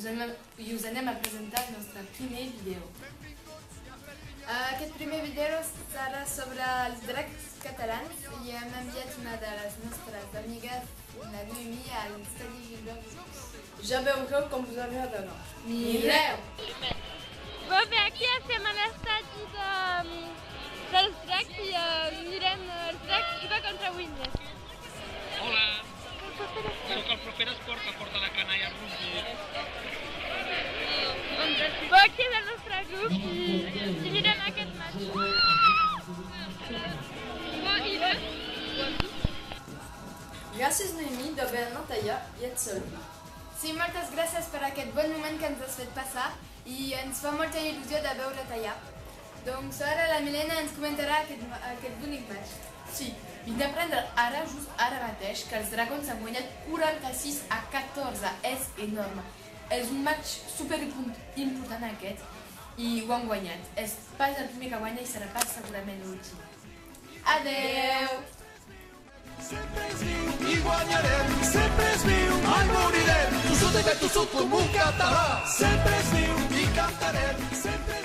us anem a presentar el nostre primer vídeo. Aquest primer vídeo serà sobre els dracs catalans i hem enviat una de les nostres amigues, la Noémie, a l'Estadi Gilbert. Ja veureu com us agradarà. Mireu! Bon, bé, aquí estem a l'estadi dels dracs i mirem els dracs jugar contra Winner. Hola, soc el proper esport que porta la canalla al rugby. Bon, aquí és el nostre grup i mirem aquest match. Bon, i res? Gràcies, Noémie, d'haver-me tallat i et salut. Sí, moltes gràcies per aquest bon moment que ens has fet passar i ens fa molta il·lusió de veure tallar. Doncs ara la Milena ens comentarà aquest bonic match. Sí, vinc d'aprendre just ara mateix que els Dragons han guanyat 46-14, és enorme. És un match super important aquest i ho han guanyat. És pas el primer que guanya i serà pas segurament l'últim. Adeu! Sempre és viu i guanyarem, sempre és viu, mai morirem. Tu sud de tu sud com un català, sempre és viu i cantarem, sempre és